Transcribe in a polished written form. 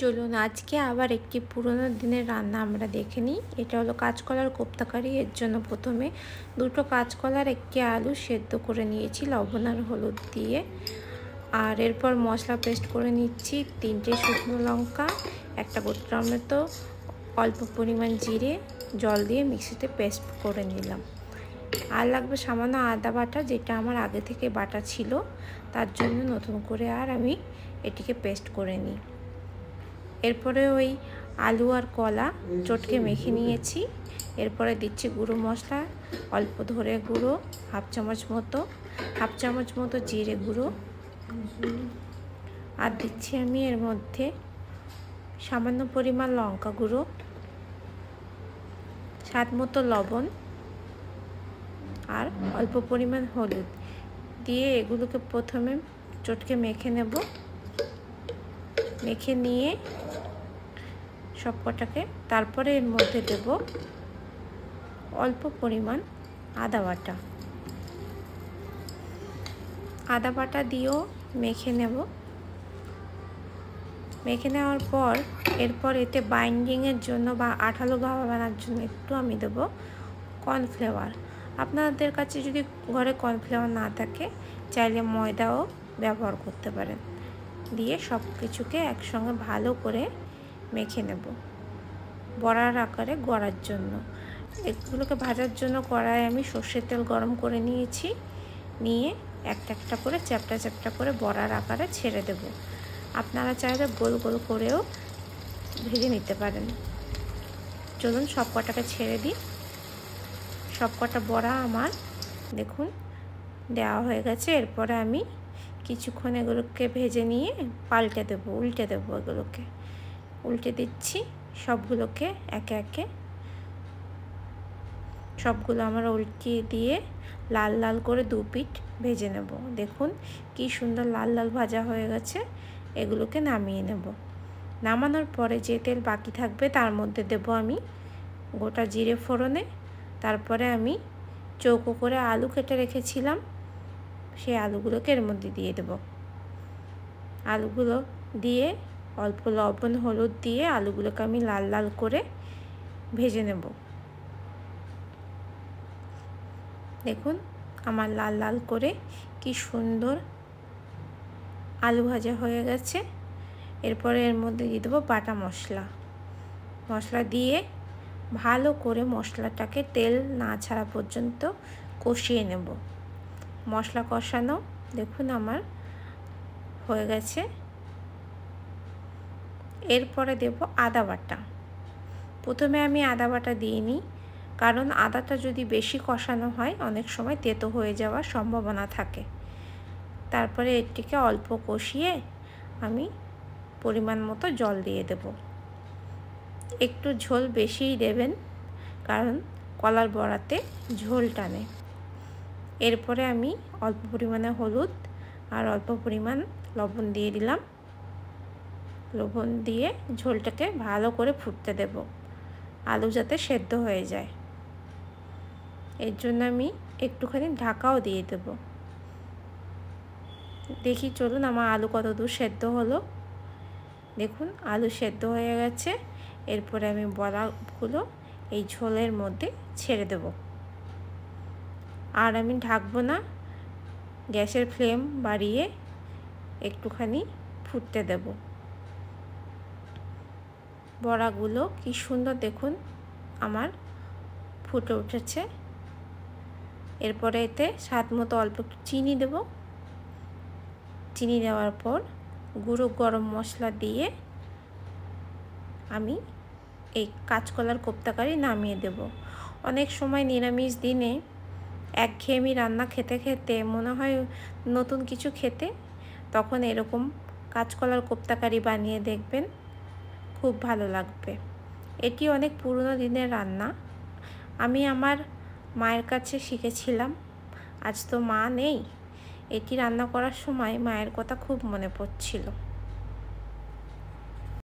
চলুন আজকে আবার একটি পুরনো দিনের রান্না আমরা দেখে নিই। এটা হলো কাঁচকলার কোপ্তা কারি। এর জন্য প্রথমে দুটো কাঁচকলার একটি আলু সেদ্ধ করে নিয়েছি লবণ আর হলুদ দিয়ে। আর এরপর মশলা পেস্ট করে নিচ্ছি, 3টে শুকনো লঙ্কা, একটা গোটা টমেটো, অল্প পরিমাণ জিরে, জল দিয়ে মিক্সিতে পেস্ট করে নিলাম। আর লাগবে সামান্য আদা বাটা, যেটা আমার আগে থেকে বাটা ছিল, তার জন্য নতুন করে আর আমি এটিকে পেস্ট করে নিই। এরপরে ওই আলু আর কলা চটকে মেখে নিয়েছি। এরপরে দিচ্ছি গুঁড়ো মশলা, অল্প ধরে গুঁড়ো হাফ চামচ মতো জিরে গুঁড়ো, আর দিচ্ছি আমি এর মধ্যে সামান্য পরিমাণ লঙ্কা গুঁড়ো, স্বাদ মতো লবণ আর অল্প পরিমাণ হলুদ দিয়ে এগুলোকে প্রথমে চটকে মেখে নেব। মেখে নিয়ে সব কটাকে তারপরে এর মধ্যে দেব অল্প পরিমাণ আদা বাটা দিয়েও মেখে নেব। মেখে নেওয়ার পর এরপর এতে বাইন্ডিংয়ের জন্য বা আঠালো ভাব আনার জন্য একটু আমি দেব কর্নফ্লাওয়ার। আপনাদের কাছে যদি ঘরে কর্নফ্লাওয়ার না থাকে চাইলে ময়দাও ব্যবহার করতে পারেন। দিয়ে সব কিছুকে একসঙ্গে ভালো করে মেখে নেব বড়ার আকারে গড়ার জন্য। এগুলোকে ভাজার জন্য কড়াই আমি সর্ষের তেল গরম করে নিয়েছি। নিয়ে একটা একটা করে চ্যাপটা করে বড়ার আকারে ছেড়ে দেব। আপনারা চাইলে গোল গোল করেও ভেজে নিতে পারেন। চলুন সব কটাকে ছেড়ে দিই। সব কটা বড়া আমার দেখুন দেওয়া হয়ে গেছে। এরপরে আমি কিছুক্ষণ এগুলোকে ভেজে নিয়ে উল্টে দেবো। এগুলোকে উল্টে দিচ্ছি সবগুলোকে একে একে। সবগুলো আমরা উল্টিয়ে দিয়ে লাল লাল করে 2 পিঠ ভেজে নেব। দেখুন কি সুন্দর লাল লাল ভাজা হয়ে গেছে। এগুলোকে নামিয়ে নেব। নামানোর পরে যে তেল বাকি থাকবে তার মধ্যে দেব আমি গোটা জিরে ফোড়নে। তারপরে আমি চৌকো করে আলু কেটে রেখেছিলাম, সেই আলুগুলোকে এর মধ্যে দিয়ে দেব। আলুগুলো দিয়ে অল্প লবণ হলুদ দিয়ে আলুগুলোকে আমি লাল লাল করে ভেজে নেব। দেখুন আমার লাল লাল করে কি সুন্দর আলু ভাজা হয়ে গেছে। এরপরে এর মধ্যে দিয়ে দেবো বাটা মশলা দিয়ে ভালো করে মশলাটাকে তেল না ছাড়া পর্যন্ত কষিয়ে নেব। মশলা কষানো দেখুন আমার হয়ে গেছে। এরপরে দেব আদা বাটা। প্রথমে আমি আদা বাটা দিইনি, কারণ আদাটা যদি বেশি কষানো হয় অনেক সময় তেতো হয়ে যাওয়ার সম্ভাবনা থাকে। তারপরে এটিকে অল্প কষিয়ে আমি পরিমাণ মতো জল দিয়ে দেব। একটু ঝোল বেশিই দেবেন, কারণ কলার বড়াতে ঝোল টানে। এরপরে আমি অল্প পরিমাণে হলুদ আর অল্প পরিমাণ লবণ দিয়ে দিলাম। লবণ দিয়ে ঝোলটাকে ভালো করে ফুটতে দেব, আলু যাতে সেদ্ধ হয়ে যায়। এর জন্য আমি একটুখানি ঢাকাও দিয়ে দেব। দেখি চলুন আমার আলু কত দূর সেদ্ধ হলো। দেখুন আলু সেদ্ধ হয়ে গেছে। এরপরে আমি বড়াগুলো এই ঝোলের মধ্যে ছেড়ে দেব। আর আমি ঢাকবো না, গ্যাসের ফ্লেম বাড়িয়ে একটুখানি ফুটতে দেব। বড়াগুলো কি সুন্দর দেখুন আমার ফুটে উঠেছে। এরপরে এতে স্বাদ মতো অল্প একটু চিনি দেব। চিনি দেওয়ার পর গুঁড়ো গরম মশলা দিয়ে আমি এই কাঁচকলার কোপ্তা কারি নামিয়ে দেব। অনেক সময় নিরামিষ দিনে একঘেয়েমি রান্না খেতে খেতে মনে হয় নতুন কিছু খেতে, তখন এরকম কাঁচকলার কোপ্তা কারি বানিয়ে দেখবেন, খুব ভালো লাগবে। এটি অনেক পুরনো দিনের রান্না। আমি আমার মায়ের কাছে শিখেছিলাম। আজ তো মা নেই। এটি রান্না করার সময় মায়ের কথা খুব মনে পড়ছিল।